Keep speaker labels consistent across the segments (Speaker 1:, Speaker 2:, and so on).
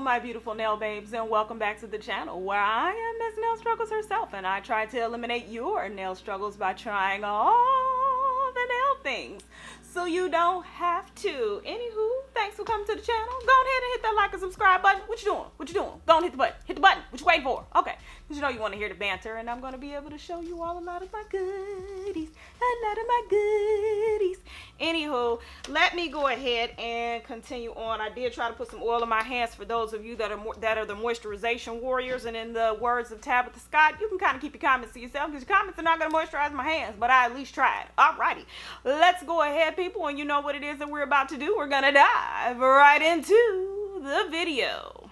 Speaker 1: my beautiful nail babes, and welcome back to the channel where I am Miss Nail Struggles herself, and I try to eliminate your nail struggles by trying all the nail things so you don't have to. Anywho, thanks for coming to the channel. Go ahead and hit that like and subscribe button. What you doing? What you doing? Go and hit the button. Hit the button. What you waiting for? Okay, because you know you want to hear the banter, and I'm going to be able to show you all a lot of my goodies. A lot of my goodies. Anywho, let me go ahead and continue on. I did try to put some oil in my hands for those of you that are the moisturization warriors, and in the words of Tabitha Scott, you can kind of keep your comments to yourself because your comments are not going to moisturize my hands, but I at least tried. Alrighty, let's go ahead, people, and you know what it is that we're about to do. We're going to dive right into the video.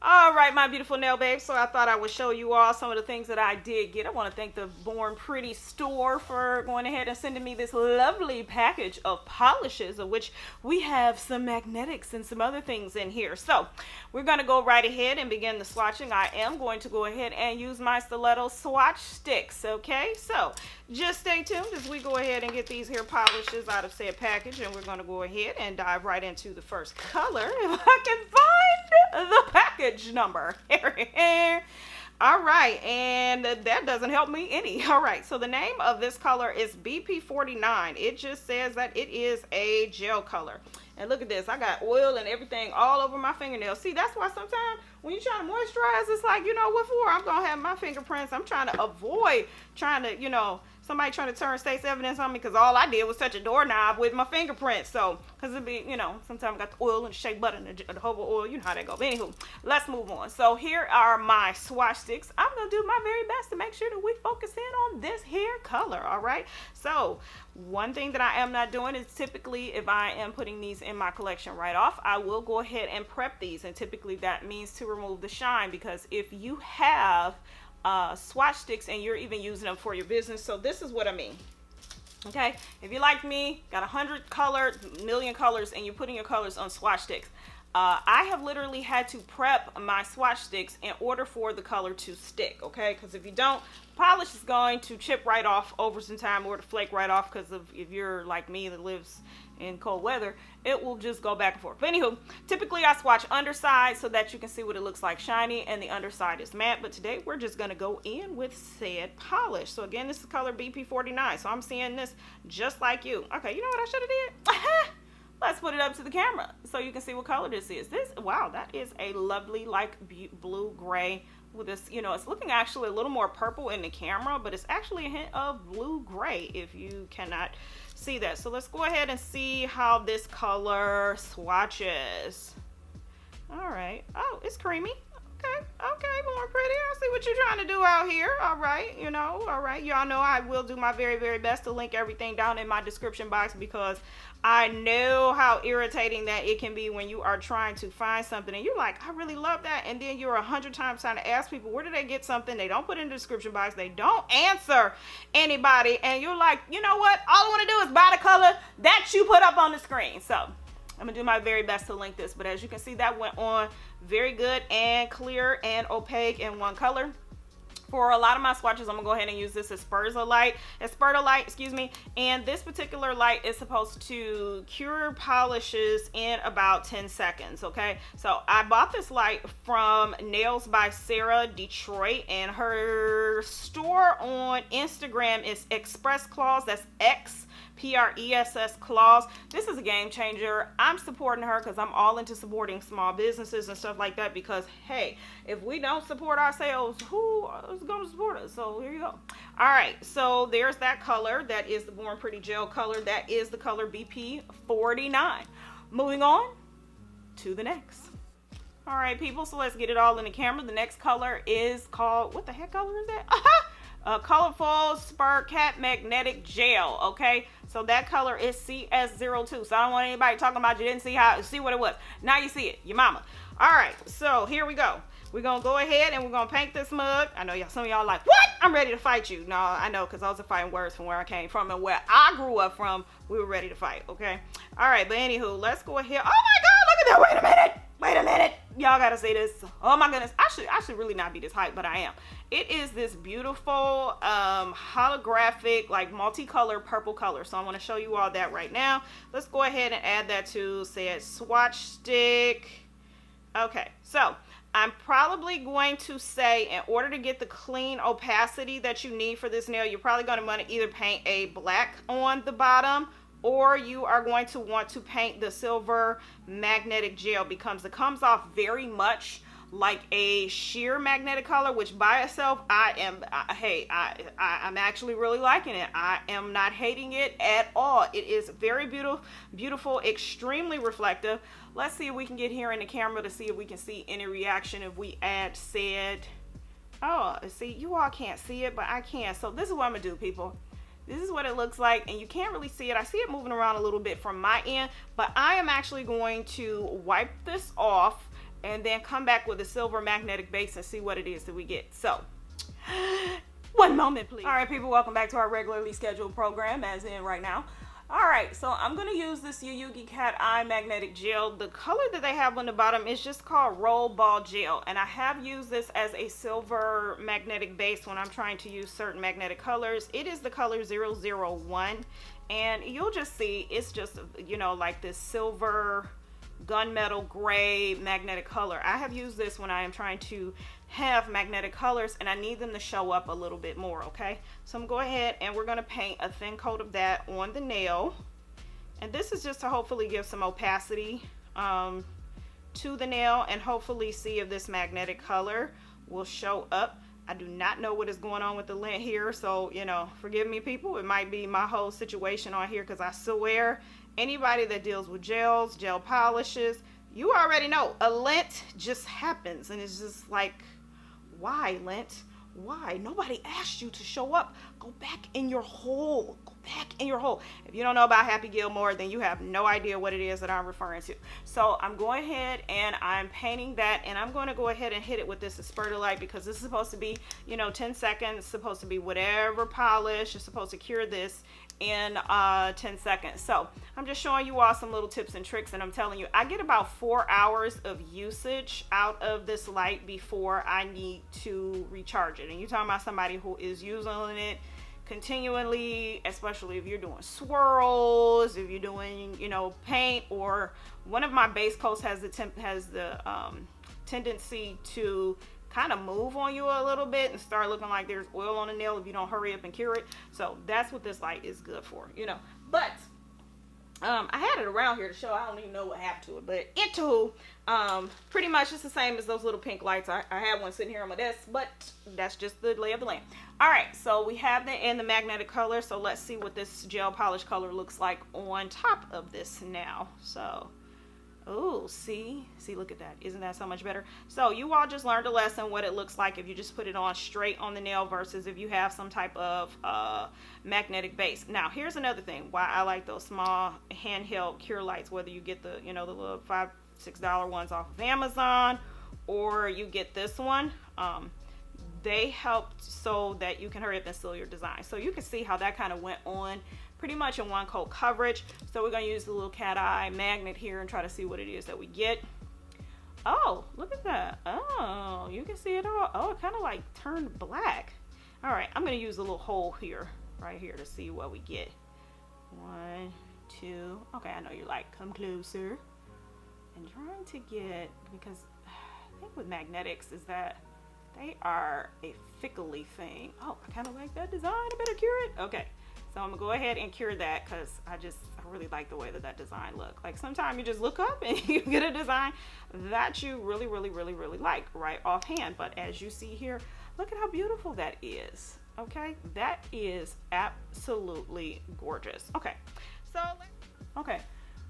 Speaker 1: All right, my beautiful nail babes, so I thought I would show you all some of the things that I did get. I want to thank the Born Pretty store for going ahead and sending me this lovely package of polishes, of which we have some magnetics and some other things in here. So we're going to go right ahead and begin the swatching. I am going to go ahead and use my stiletto swatch sticks, okay? So just stay tuned as we go ahead and get these here polishes out of said package, and we're going to go ahead and dive right into the first color, if I can find the package number. All right, and that doesn't help me any. All right, so the name of this color is BP49. It just says that it is a gel color. And look at this, I got oil and everything all over my fingernails. See, that's why sometimes when you're trying to moisturize, it's like, you know what for? I'm gonna have my fingerprints. I'm trying to avoid trying to, you know, somebody trying to turn state's evidence on me, because all I did was touch a doorknob with my fingerprints. So, because it'd be, you know, sometimes I got the oil and the shea butter and the jojoba oil. You know how that goes. Anywho, let's move on. So here are my swatch sticks. I'm going to do my very best to make sure that we focus in on this hair color, all right? So, one thing that I am not doing is typically if I am putting these in my collection right off, I will go ahead and prep these. And typically that means to remove the shine, because if you have swatch sticks and you're even using them for your business, so this is what I mean. Okay, if you like me, got 100 colors, million colors, and you're putting your colors on swatch sticks, I have literally had to prep my swatch sticks in order for the color to stick, okay? Because if you don't, polish is going to chip right off over some time, or to flake right off, because if you're like me that lives in cold weather, it will just go back and forth. But anywho, typically I swatch underside so that you can see what it looks like shiny, and the underside is matte. But today we're just gonna go in with said polish. So again, this is color BP49. So I'm seeing this just like you. Okay, you know what I should have did? Let's put it up to the camera so you can see what color this is. Wow, that is a lovely like blue gray with this, you know, it's looking actually a little more purple in the camera, but it's actually a hint of blue gray if you cannot see that. So let's go ahead and see how this color swatches. All right. Oh, it's creamy. Okay, Born Pretty. I see what you're trying to do out here. All right, you know, all right. Y'all know I will do my very, very best to link everything down in my description box, because I know how irritating that it can be when you are trying to find something and you're like, I really love that, and then you're 100 times trying to ask people where did they get something. They don't put it in the description box. They don't answer anybody, and you're like, you know what? All I want to do is buy the color that you put up on the screen. So I'm gonna do my very best to link this, but as you can see, that went on very good and clear and opaque in one color. For a lot of my swatches, I'm gonna go ahead and use this Asperta light, excuse me. And this particular light is supposed to cure polishes in about 10 seconds, okay? So I bought this light from Nails by Sarah Detroit, and her store on Instagram is Express Claws. That's XPRESS Claws. This is a game changer. I'm supporting her because I'm all into supporting small businesses and stuff like that, because hey, if we don't support ourselves, who is going to support us? So here you go. All right, so there's that color. That is the Born Pretty gel color. That is the color BP49. Moving on to the next. All right, people, so let's get it all in the camera. The next color is called, what the heck color is that? Colorful Spar Cat Magnetic Gel, okay? So that color is CS02. So I don't want anybody talking about you didn't see what it was. Now you see it, your mama. All right, so here we go. We're gonna go ahead and we're gonna paint this mug. I know some of y'all like, what? I'm ready to fight you. No, I know, because those are fighting words from where I came from and where I grew up from. We were ready to fight, okay? All right, but anywho, let's go ahead. Oh my God, look at that. Wait a minute. Y'all gotta see this. Oh my goodness. I should really not be this hype, but I am. It is this beautiful holographic, like multicolored purple color. So I'm gonna show you all that right now. Let's go ahead and add that to, say, a swatch stick. Okay, so I'm probably going to say, in order to get the clean opacity that you need for this nail, you're probably going to want to either paint a black on the bottom, or you are going to want to paint the silver magnetic gel, because it comes off very much like a sheer magnetic color, which by itself I'm actually really liking it. I am not hating it at all. It is very beautiful, extremely reflective. Let's see if we can get here in the camera to see if we can see any reaction if we add said. Oh, see, you all can't see it, but I can. So this is what I'm gonna do, people. This is what it looks like, and you can't really see it. I see it moving around a little bit from my end, but I am actually going to wipe this off and then come back with a silver magnetic base and see what it is that we get. So, one moment, please. All right, people, welcome back to our regularly scheduled program, as in right now. All right, so I'm going to use this Yuyugi Cat Eye magnetic gel. The color that they have on the bottom is just called Roll Ball Gel, and I have used this as a silver magnetic base when I'm trying to use certain magnetic colors. It is the color 001, and you'll just see it's just, you know, like this silver gunmetal gray magnetic color. I have used this when I am trying to have magnetic colors and I need them to show up a little bit more. Okay, so I'm going to go ahead and we're going to paint a thin coat of that on the nail, and this is just to hopefully give some opacity to the nail and hopefully see if this magnetic color will show up. I do not know what is going on with the lint here, so, you know, forgive me, people. It might be my whole situation on here, because I swear anybody that deals with gels, gel polishes, you already know a lint just happens, and it's just like, why lint? Why? Nobody asked you to show up. Go back in your hole. Go back in your hole. If you don't know about Happy Gilmore, then you have no idea what it is that I'm referring to. So I'm going ahead and I'm painting that, and I'm going to go ahead and hit it with this Spur light, because this is supposed to be, you know, 10 seconds. It's supposed to be whatever polish. You're supposed to cure this in 10 seconds. So I'm just showing you all some little tips and tricks, and I'm telling you, I get about 4 hours of usage out of this light before I need to recharge it. And you're talking about somebody who is using it continually, especially if you're doing swirls, if you're doing, you know, paint, or one of my base coats has the tendency to kind of move on you a little bit and start looking like there's oil on the nail if you don't hurry up and cure it. So that's what this light is good for, you know. But I had it around here to show. I don't even know what happened to it, but anywho, pretty much it's the same as those little pink lights. I have one sitting here on my desk, but that's just the lay of the land. All right, so we have the in the magnetic color, so let's see what this gel polish color looks like on top of this now. So, oh, see, look at that. Isn't that so much better? So you all just learned a lesson what it looks like if you just put it on straight on the nail versus if you have some type of magnetic base. Now, here's another thing why I like those small handheld cure lights, whether you get the, you know, the little $5-6 ones off of Amazon, or you get this one. They help so that you can hurry up and seal your design. So you can see how that kind of went on pretty much in one coat coverage. So we're going to use the little cat eye magnet here and try to see what it is that we get. Oh, look at that. Oh, you can see it all. Oh, it kind of like turned black. All right, I'm going to use a little hole here, right here, to see what we get. 1, 2. Okay, I know you're like, come closer. And trying to get, because I think with magnetics is that they are a fickly thing. Oh, I kind of like that design. I better cure it. Okay, so I'm gonna go ahead and cure that, because I really like the way that design look. Like sometimes you just look up and you get a design that you really like right offhand. But as you see here, look at how beautiful that is. Okay, that is absolutely gorgeous. Okay,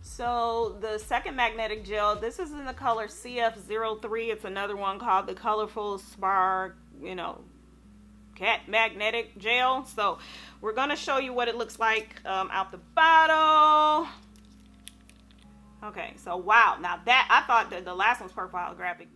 Speaker 1: so the second magnetic gel, this is in the color CF03. It's another one called the Colorful Spar, you know, cat magnetic gel. So we're going to show you what it looks like out the bottle. Okay, so wow. Now that, I thought that the last one's purple holographic.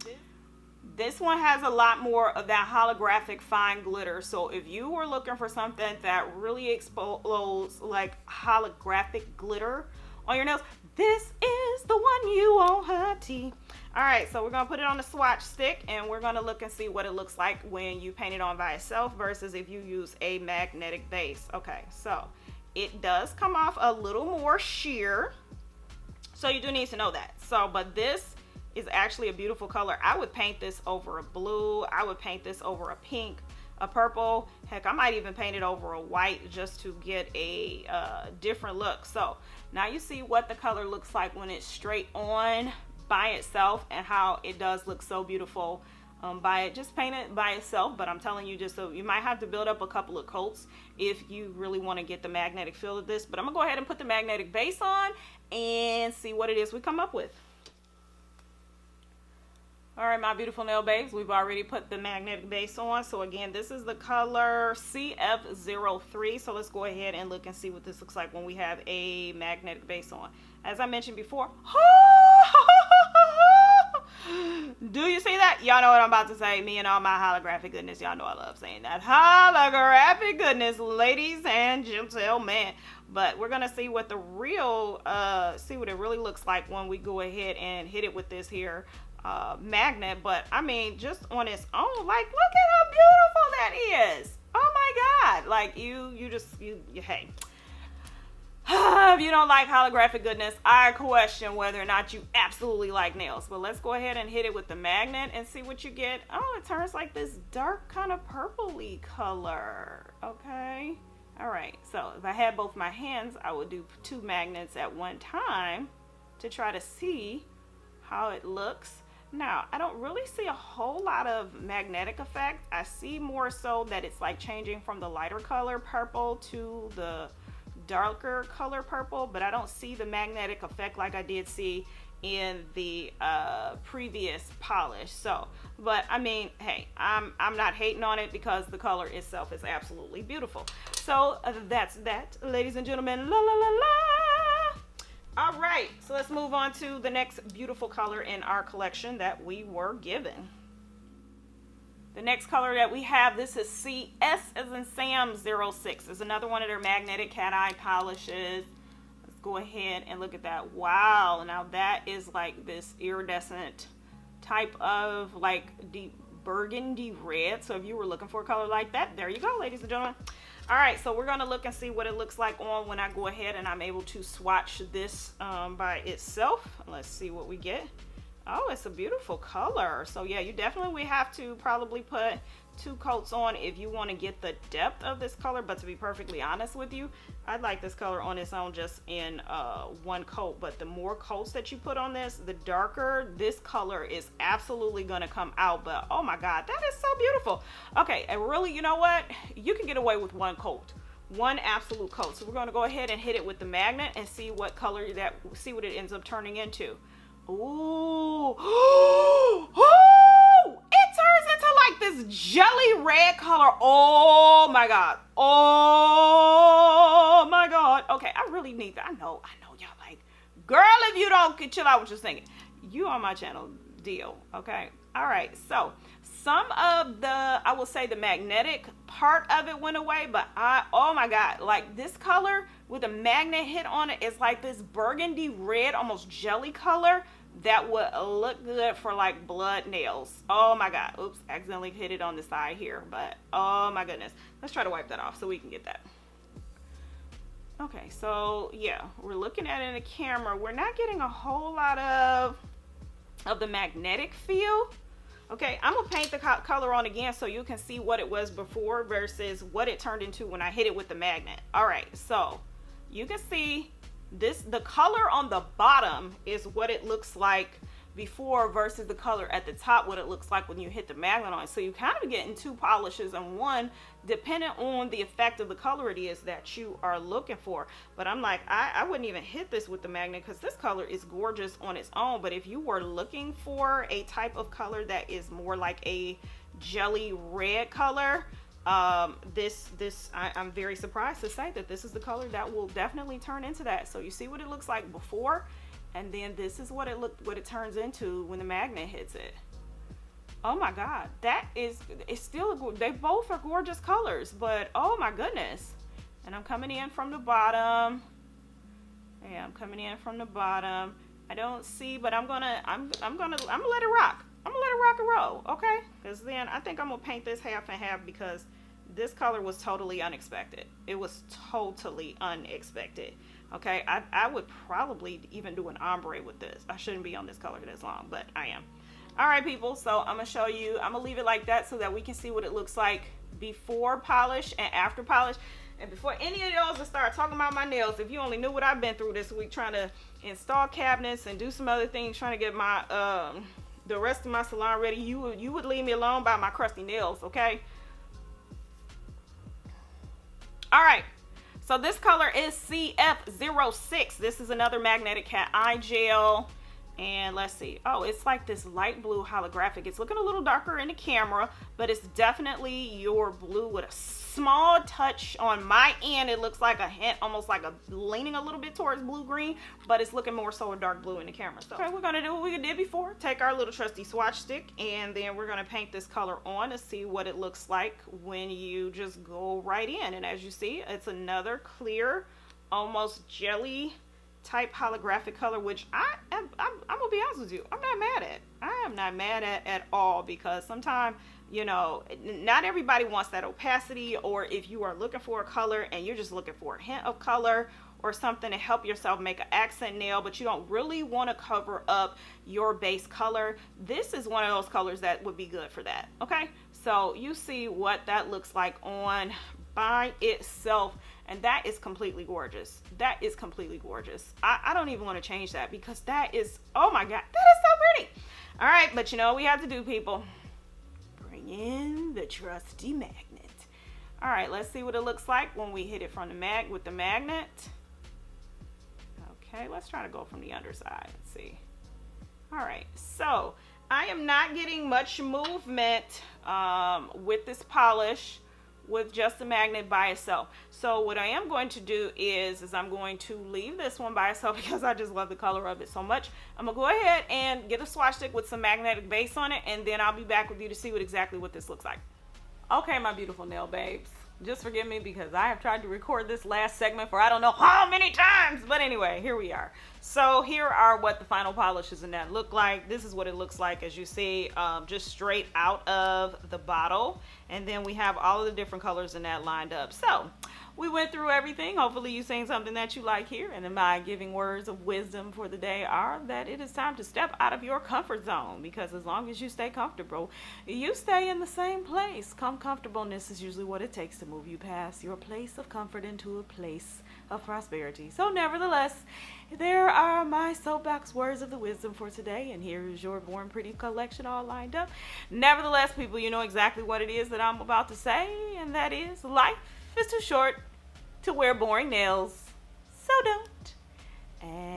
Speaker 1: This one has a lot more of that holographic fine glitter. So if you were looking for something that really explodes like holographic glitter on your nails, this is the one you want, honey. All right, so we're gonna put it on the swatch stick, and we're gonna look and see what it looks like when you paint it on by itself versus if you use a magnetic base. Okay, so it does come off a little more sheer, so you do need to know that. So, but this is actually a beautiful color. I would paint this over a blue. I would paint this over a pink, a purple. Heck, I might even paint it over a white just to get a different look. So now you see what the color looks like when it's straight on by itself, and how it does look so beautiful by it. Just paint it by itself, but I'm telling you, just so you might have to build up a couple of coats if you really want to get the magnetic feel of this. But I'm gonna go ahead and put the magnetic base on and see what it is we come up with. All right, my beautiful nail babes, we've already put the magnetic base on. So again, this is the color CF03. So let's go ahead and look and see what this looks like when we have a magnetic base on. As I mentioned before, do you see that? Y'all know what I'm about to say. Me and all my holographic goodness. Y'all know I love saying that. Holographic goodness, ladies and gentlemen. But we're going to see what the real, see what it really looks like when we go ahead and hit it with this here magnet. But I mean, just on its own, like, look at how beautiful that is. Oh my God. Like you hey. If you don't like holographic goodness, I question whether or not you absolutely like nails. But let's go ahead and hit it with the magnet and see what you get. Oh, it turns like this dark kind of purpley color. Okay. All right. So if I had both my hands, I would do 2 magnets at one time to try to see how it looks. Now, I don't really see a whole lot of magnetic effect. I see more so that it's like changing from the lighter color purple to the darker color purple, but I don't see the magnetic effect like I did see in the previous polish. So, but I mean, hey, I'm not hating on it because the color itself is absolutely beautiful. So that's that, ladies and gentlemen. La la la la. All right, so let's move on to the next beautiful color in our collection that we were given. The next color that we have, this is CS as in Sam 06. It's another one of their magnetic cat eye polishes. Let's go ahead and look at that. Wow, now that is like this iridescent type of like deep burgundy red. So if you were looking for a color like that, there you go, ladies and gentlemen. All right, so we're gonna look and see what it looks like on when I go ahead and I'm able to swatch this by itself. Let's see what we get. Oh, it's a beautiful color. So yeah, you definitely we have to probably put 2 coats on if you want to get the depth of this color. But to be perfectly honest with you, I like this color on its own just in 1 coat. But the more coats that you put on this, the darker this color is absolutely going to come out. But oh my God, that is so beautiful. Okay, and really, you know what? You can get away with 1 coat. 1 absolute coat. So we're going to go ahead and hit it with the magnet and see what color see what it ends up turning into. Ooh. It turns into like this jelly red color. Oh my God. Oh my God. Okay, I really need that. I know y'all like, girl, if you don't chill out what you're singing, you on my channel deal. Okay. All right. So some of the, I will say the magnetic part of it went away, but oh my God, like this color with a magnet hit on it is like this burgundy red, almost jelly color that would look good for like blood nails. Oh my God. Oops, accidentally hit it on the side here, but oh my goodness. Let's try to wipe that off so we can get that. Okay, so yeah, we're looking at it in the camera. We're not getting a whole lot of the magnetic feel. Okay, I'm gonna paint the color on again so you can see what it was before versus what it turned into when I hit it with the magnet. All right, so you can see this, the color on the bottom is what it looks like before versus the color at the top, what it looks like when you hit the magnet on it. So you kind of getting 2 polishes in one, depending on the effect of the color it is that you are looking for. But I'm like, I wouldn't even hit this with the magnet because this color is gorgeous on its own. But if you were looking for a type of color that is more like a jelly red color, I'm very surprised to say that this is the color that will definitely turn into that. So you see what it looks like before, and then this is what it turns into when the magnet hits it. Oh my God, it's still, they both are gorgeous colors, but oh my goodness. And I'm coming in from the bottom. Yeah, I'm coming in from the bottom. I don't see, but I'm gonna let it rock. I'm gonna let it rock and roll, okay? Because then I think I'm gonna paint this half and half because This color was totally unexpected. It was totally unexpected. Okay, I would probably even do an ombre with this. I shouldn't be on this color this long, but I am. All right, people, so I'm gonna show you, I'm gonna leave it like that so that we can see what it looks like before polish and after polish. And before any of y'all to start talking about my nails, if you only knew what I've been through this week trying to install cabinets and do some other things, trying to get my the rest of my salon ready, you would leave me alone by my crusty nails, okay? All right, so this color is CF06. This is another magnetic cat eye gel. And let's see. Oh, it's like this light blue holographic. It's looking a little darker in the camera, but it's definitely your blue with a small touch on my end. It looks like a hint, almost like leaning a little bit towards blue green, but it's looking more so a dark blue in the camera. So okay, we're gonna do what we did before. Take our little trusty swatch stick, and then we're gonna paint this color on to see what it looks like when you just go right in. And as you see, it's another clear, almost jelly type holographic color, which I'm gonna be honest with you, I'm not mad at. I am not mad at all, because sometimes, you know, not everybody wants that opacity, or if you are looking for a color and you're just looking for a hint of color or something to help yourself make an accent nail, but you don't really want to cover up your base color, this is one of those colors that would be good for that. Okay, so you see what that looks like on by itself, and that is completely gorgeous. That is completely gorgeous. I don't even want to change that, because that is, oh my god, that is so pretty. All right, but you know what we have to do, people? Bring in the trusty magnet. All right, let's see what it looks like when we hit it from the with the magnet. Okay, let's try to go from the underside. Let's see. All right, so I am not getting much movement with this polish with just the magnet by itself. So what I am going to do is I'm going to leave this one by itself, because I just love the color of it so much. I'm gonna go ahead and get a swatch stick with some magnetic base on it, and then I'll be back with you to see exactly what this looks like. Okay, my beautiful nail babes, just forgive me because I have tried to record this last segment for I don't know how many times, but anyway, here we are. So here are what the final polishes in that look like. This is what it looks like, as you see, just straight out of the bottle. And then we have all of the different colors in that lined up. So we went through everything. Hopefully you've seen something that you like here. And then my giving words of wisdom for the day are that it is time to step out of your comfort zone, because as long as you stay comfortable, you stay in the same place. Comfortableness is usually what it takes to move you past your place of comfort into a place of prosperity. So nevertheless, there are my soapbox words of the wisdom for today, and here is your Born Pretty collection all lined up. Nevertheless, people, you know exactly what it is that I'm about to say, and that is, life is too short to wear boring nails, so don't. And